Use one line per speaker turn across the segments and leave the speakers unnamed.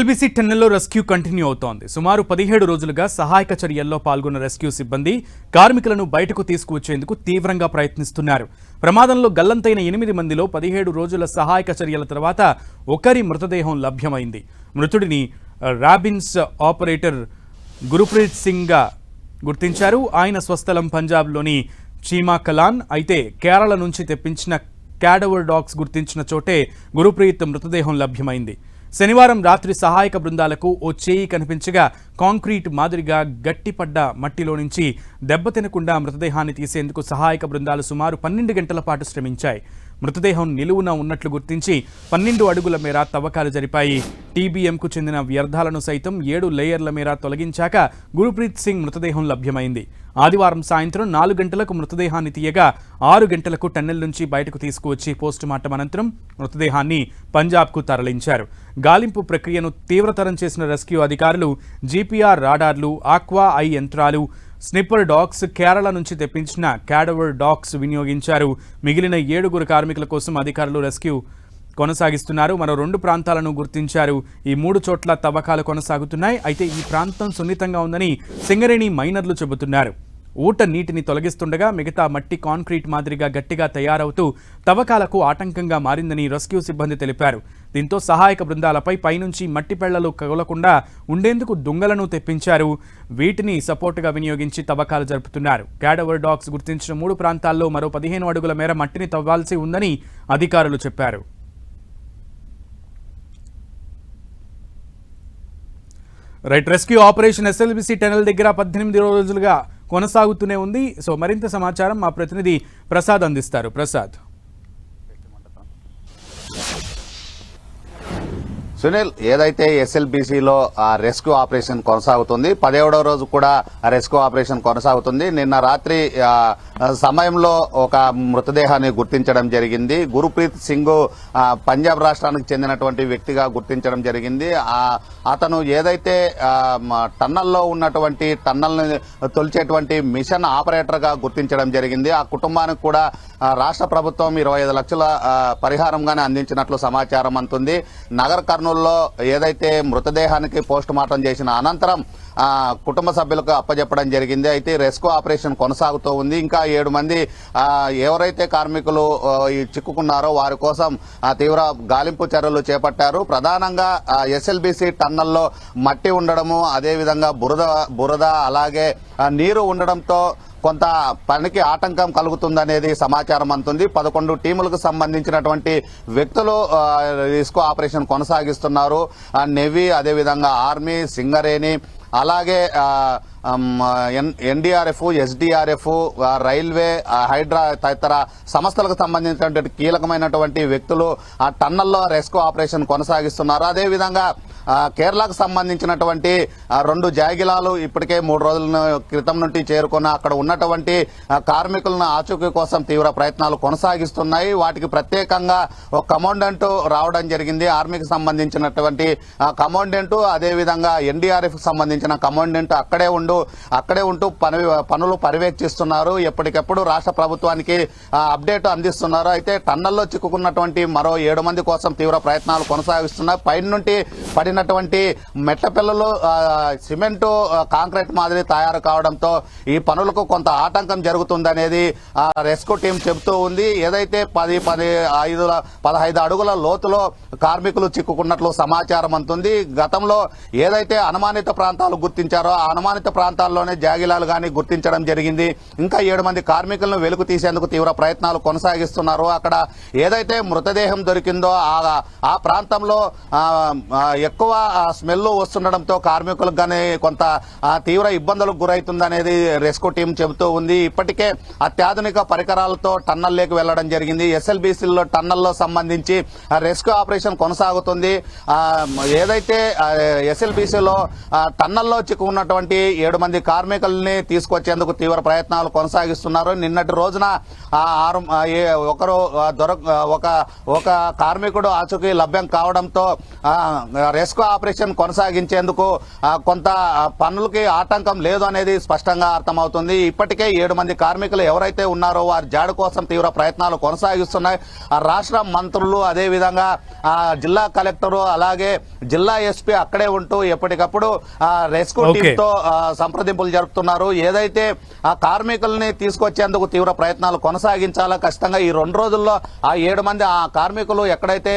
SLBC టన్నెల్లో rescue continue అవుతోంది. సుమారు 17 రోజులుగా సహాయక చర్యల్లో పాల్గొన్న రెస్క్యూ సిబ్బంది కార్మికులను బయటకు తీసుకువచ్చేందుకు తీవ్రంగా ప్రయత్నిస్తున్నారు. ప్రమాదంలో గల్లంతైన 8 మందిలో 17 రోజుల సహాయక చర్యల తర్వాత ఒకరి మృతదేహం లభ్యమైంది. మృతుడిని రాబిన్స్ ఆపరేటర్ గురుప్రీత్ సింగ్ గా గుర్తించారు. ఆయన స్వస్థలం పంజాబ్లోని చీమా కలాన్. అయితే కేరళ నుంచి తెప్పించిన క్యాడవర్ డాగ్స్ గుర్తించిన చోటే గురుప్రీత్ మృతదేహం లభ్యమైంది. శనివారం రాత్రి సహాయక బృందాలకు ఓ చేయి కనిపించగా కాంక్రీట్ మాదిరిగా గట్టిపడ్డ మట్టిలో నుంచి దెబ్బతినకుండా మృతదేహాన్ని తీసేందుకు సహాయక బృందాలు సుమారు 12 గంటల పాటు శ్రమించాయి. మృతదేహం నిలువున ఉన్నట్లు గుర్తించి 12 అడుగుల మేర తవ్వకాలు జరిపాయి. టీబీఎంకు చెందిన వ్యర్థాలను సైతం 7 లేయర్ల మేర తొలగించాక గురుప్రీత్ సింగ్ మృతదేహం లభ్యమైంది. ఆదివారం సాయంత్రం 4 గంటలకు మృతదేహాన్ని తీయగా 6 గంటలకు టన్నెల్ నుంచి బయటకు తీసుకువచ్చి పోస్టుమార్టం అనంతరం మృతదేహాన్ని పంజాబ్కు తరలించారు. గాలింపు ప్రక్రియను తీవ్రతరం చేసిన రెస్క్యూ అధికారులు జీపీఆర్ రాడార్లు, ఆక్వా ఐ యంత్రాలు, స్నిప్పర్ డాగ్స్, కేరళ నుంచి తెప్పించిన క్యాడవర్ డాగ్స్ వినియోగించారు. మిగిలిన 7 కార్మికుల కోసం అధికారులు రెస్క్యూ కొనసాగిస్తున్నారు. మరో 2 ప్రాంతాలను గుర్తించారు. ఈ 3 చోట్ల తవ్వకాలు కొనసాగుతున్నాయి. అయితే ఈ ప్రాంతం సున్నితంగా ఉందని సింగరేణి మైనర్లు చెబుతున్నారు. ఊట నీటిని తొలగిస్తుండగా మిగతా మట్టి కాంక్రీట్ మాదిరిగా గట్టిగా తయారవుతూ తవ్వకాలకు ఆటంకంగా మారిందని రెస్క్యూ సిబ్బంది తెలిపారు. దీంతో సహాయక బృందాలపై పైనుంచి మట్టి పెళ్లలు కగలకుండా ఉండేందుకు దుంగలను తెప్పించారు. వీటిని సపోర్టుగా వినియోగించి తవ్వకాలు జరుపుతున్నారు. క్యాడవర్ డాగ్స్ గుర్తించిన 3 ప్రాంతాల్లో మరో 15 అడుగుల మేర మట్టిని తవ్వాల్సి ఉందని అధికారులు చెప్పారు. రెస్క్యూ ఆపరేషన్ ఎస్ఎల్బీసీ టనల్ దగ్గర 18 రోజులుగా కొనసాగుతూనే ఉంది. సో మరింత సమాచారం మా ప్రతినిధి ప్రసాద్ అందిస్తారు. ప్రసాద్.
సునీల్, ఏదైతే ఎస్ఎల్బీసీలో రెస్క్యూ ఆపరేషన్ కొనసాగుతుంది, 17వ రోజు కూడా రెస్క్యూ ఆపరేషన్ కొనసాగుతుంది. నిన్న రాత్రి సమయంలో ఒక మృతదేహాన్ని గుర్తించడం జరిగింది. గురుప్రీత్ సింగ్ పంజాబ్ రాష్ట్రానికి చెందినటువంటి వ్యక్తిగా గుర్తించడం జరిగింది. అతను ఏదైతే టన్నల్లో ఉన్నటువంటి టన్నల్ని తొలిచేటువంటి మిషన్ ఆపరేటర్ గా గుర్తించడం జరిగింది. ఆ కుటుంబానికి కూడా రాష్ట్ర ప్రభుత్వం 25 లక్షల పరిహారంగానే అందించినట్లు సమాచారం అందుతుంది. నగర్ కర్నూలులో ఏదైతే మృతదేహానికి పోస్ట్ మార్టం చేసిన అనంతరం కుటుంబ సభ్యులకు అప్పజెప్పడం జరిగింది. అయితే రెస్క్యూ ఆపరేషన్ కొనసాగుతూ ఉంది. ఇంకా 7 మంది ఎవరైతే కార్మికులు చిక్కుకున్నారో వారి కోసం తీవ్ర గాలింపు చర్యలు చేపట్టారు. ప్రధానంగా ఎస్ఎల్బీసీ టన్నల్లో మట్టి ఉండడము, అదేవిధంగా బురద అలాగే నీరు ఉండడంతో కొంత పనికి ఆటంకం కలుగుతుందనేది సమాచారం అందుతుంది. 11 టీములకు సంబంధించినటువంటి వ్యక్తులు రెస్క్యూ ఆపరేషన్ కొనసాగిస్తున్నారు. నేవీ, అదేవిధంగా ఆర్మీ, సింగరేణి, అలాగే ఎన్డీఆర్ఎఫ్, ఎస్డీఆర్ఎఫ్, రైల్వే, హైడ్రా తదితర సంస్థలకు సంబంధించినటువంటి కీలకమైనటువంటి వ్యక్తులు ఆ టన్నల్లో రెస్క్యూ ఆపరేషన్ కొనసాగిస్తున్నారు. అదేవిధంగా కేరళకు సంబంధించినటువంటి 2 జాగిలాలు ఇప్పటికే 3 రోజుల క్రితం నుండి చేరుకున్న అక్కడ ఉన్నటువంటి కార్మికులను ఆచూకీ కోసం తీవ్ర ప్రయత్నాలు కొనసాగిస్తున్నాయి. వాటికి ప్రత్యేకంగా ఒక కమాండెంట్ రావడం జరిగింది. ఆర్మీకి సంబంధించినటువంటి కమాండెంట్, అదేవిధంగా ఎన్డీఆర్ఎఫ్ సంబంధించిన కమాండెంట్ అక్కడే ఉంటూ పనులు పర్యవేక్షిస్తున్నారు. ఎప్పటికెప్పుడు రాష్ట్ర ప్రభుత్వానికి అప్డేట్ అందిస్తున్నారు. అయితే టన్నల్లో చిక్కుకున్నటువంటి మరో 7 మంది కోసం తీవ్ర ప్రయత్నాలు కొనసాగిస్తున్నారు. పైన నుండి పడినటువంటి మెట్ల పిల్లలు సిమెంటు, కాంక్రీట్ మాదిరి తయారు కావడంతో ఈ పనులకు కొంత ఆటంకం జరుగుతుందనేది రెస్క్యూ టీం చెబుతూ ఉంది. ఏదైతే 15 అడుగుల లోతులో కార్మికులు చిక్కుకున్నట్లు సమాచారం అందుతుంది. గతంలో ఏదైతే అనుమానిత ప్రాంతాలు గుర్తించారో ఆ అనుమానిత ప్రాంతాల్లోనే జాగిలాలు గాని గుర్తించడం జరిగింది. ఇంకా 7 మంది కార్మికులను వెలుగు తీసేందుకు తీవ్ర ప్రయత్నాలు కొనసాగిస్తున్నారు. అక్కడ ఏదైతే మృతదేహం దొరికిందో ఆ ప్రాంతంలో ఎక్కువ స్మెల్ వస్తుండడంతో కార్మికులకు గానీ కొంత తీవ్ర ఇబ్బందులకు గురవుతుందనేది రెస్క్యూ టీం చెబుతూ ఉంది. ఇప్పటికే అత్యాధునిక పరికరాలతో టన్నల్లోకి వెళ్లడం జరిగింది. ఎస్ఎల్బీసీలో టన్నల్లో సంబంధించి రెస్క్యూ ఆపరేషన్ కొనసాగుతుంది. ఏదైతే ఎస్ఎల్బీసీలో టన్నల్లో చిక్కున్నటువంటి 7 మంది కార్మికుల్ని తీసుకొచ్చేందుకు తీవ్ర ప్రయత్నాలు కొనసాగిస్తున్నారు. నిన్నటి రోజున ఒక కార్మికుడు ఆచూకీ లభ్యం కావడంతో రెస్క్యూ రెస్క్యూ ఆపరేషన్ కొనసాగించేందుకు కొంత పనులకి ఆటంకం లేదు అనేది స్పష్టంగా అర్థమవుతుంది. ఇప్పటికే 7 మంది కార్మికులు ఎవరైతే ఉన్నారో వారి జాడ కోసం తీవ్ర ప్రయత్నాలు కొనసాగిస్తున్నాయి. రాష్ట్ర మంత్రులు, అదేవిధంగా జిల్లా కలెక్టరు, అలాగే జిల్లా ఎస్పీ అక్కడే ఉంటూ ఎప్పటికప్పుడు రెస్క్యూ టీమ్ తో సంప్రదింపులు జరుపుతున్నారు. ఏదైతే ఆ కార్మికుల్ని తీసుకొచ్చేందుకు తీవ్ర ప్రయత్నాలు కొనసాగించాలో ఖచ్చితంగా ఈ 2 రోజుల్లో ఆ 7 మంది ఆ కార్మికులు ఎక్కడైతే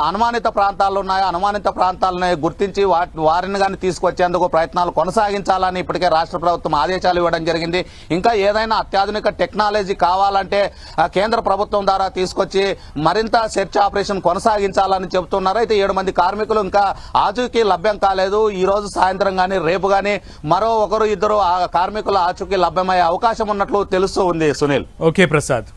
అనుమానిత ప్రాంతాలు ఉన్నాయో అనుమానిత ప్రాంతాలను గుర్తించి వారిని కానీ తీసుకొచ్చేందుకు ప్రయత్నాలు కొనసాగించాలని ఇప్పటికే రాష్ట్ర ప్రభుత్వం ఆదేశాలు ఇవ్వడం జరిగింది. ఇంకా ఏదైనా అత్యాధునిక టెక్నాలజీ కావాలంటే కేంద్ర ప్రభుత్వం ద్వారా తీసుకొచ్చి మరింత సెర్చ్ ఆపరేషన్ కొనసాగించాలని చెబుతున్నారు. అయితే 7 మంది కార్మికులు ఇంకా ఆచూకీ లభ్యం కాలేదు. ఈ రోజు సాయంత్రం గానీ రేపు గానీ మరో 1-2 ఆ కార్మికుల ఆచూకీ లభ్యమయ్యే అవకాశం ఉన్నట్లు తెలుస్తూ ఉంది. సునీల్.
ఓకే ప్రసాద్.